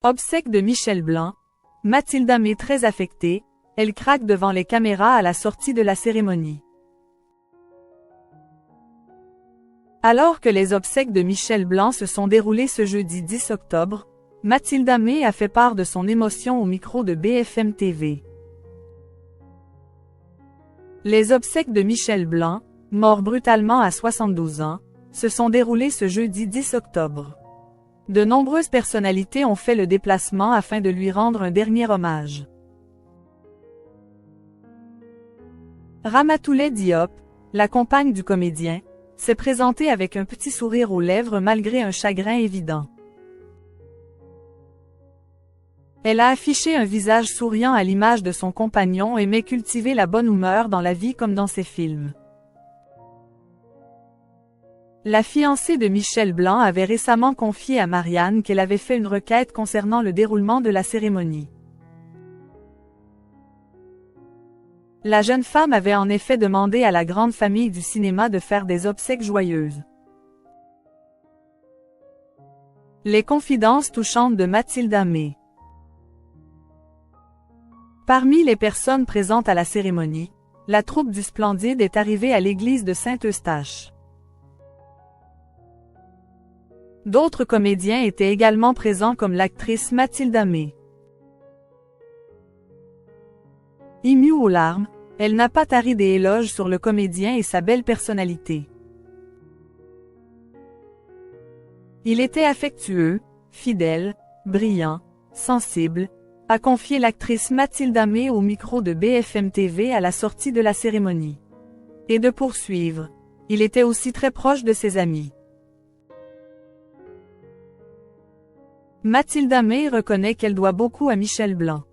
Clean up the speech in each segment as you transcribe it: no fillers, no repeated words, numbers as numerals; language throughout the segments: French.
Obsèques de Michel Blanc. Mathilda May très affectée, elle craque devant les caméras à la sortie de la cérémonie. Alors que les obsèques de Michel Blanc se sont déroulées ce jeudi 10 octobre, Mathilda May a fait part de son émotion au micro de BFM TV. Les obsèques de Michel Blanc, mort brutalement à 72 ans, se sont déroulées ce jeudi 10 octobre. De nombreuses personnalités ont fait le déplacement afin de lui rendre un dernier hommage. Ramatoulaye Diop, la compagne du comédien, s'est présentée avec un petit sourire aux lèvres malgré un chagrin évident. Elle a affiché un visage souriant à l'image de son compagnon et aimait cultiver la bonne humeur dans la vie comme dans ses films. La fiancée de Michel Blanc avait récemment confié à Marianne qu'elle avait fait une requête concernant le déroulement de la cérémonie. La jeune femme avait en effet demandé à la grande famille du cinéma de faire des obsèques joyeuses. Les confidences touchantes de Mathilda May. Parmi les personnes présentes à la cérémonie, la troupe du Splendide est arrivée à l'église de Saint-Eustache. D'autres comédiens étaient également présents comme l'actrice Mathilda May. Émue aux larmes, elle n'a pas tari des éloges sur le comédien et sa belle personnalité. Il était affectueux, fidèle, brillant, sensible, a confié l'actrice Mathilda May au micro de BFM TV à la sortie de la cérémonie. Et de poursuivre, il était aussi très proche de ses amis. Mathilda May reconnaît qu'elle doit beaucoup à Michel Blanc.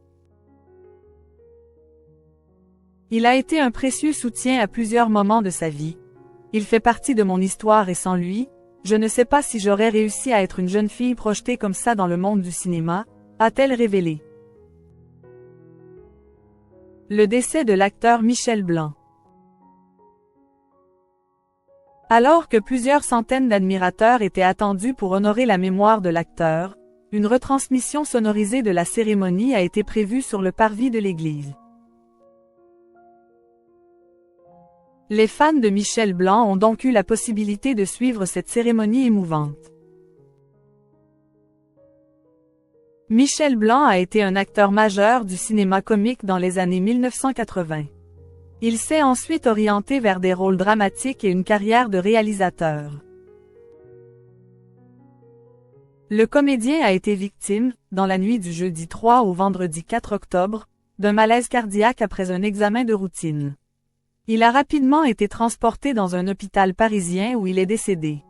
Il a été un précieux soutien à plusieurs moments de sa vie. Il fait partie de mon histoire et sans lui, je ne sais pas si j'aurais réussi à être une jeune fille projetée comme ça dans le monde du cinéma, a-t-elle révélé. Le décès de l'acteur Michel Blanc. Alors que plusieurs centaines d'admirateurs étaient attendus pour honorer la mémoire de l'acteur, une retransmission sonorisée de la cérémonie a été prévue sur le parvis de l'église. Les fans de Michel Blanc ont donc eu la possibilité de suivre cette cérémonie émouvante. Michel Blanc a été un acteur majeur du cinéma comique dans les années 1980. Il s'est ensuite orienté vers des rôles dramatiques et une carrière de réalisateur. Le comédien a été victime, dans la nuit du jeudi 3 au vendredi 4 octobre, d'un malaise cardiaque après un examen de routine. Il a rapidement été transporté dans un hôpital parisien où il est décédé.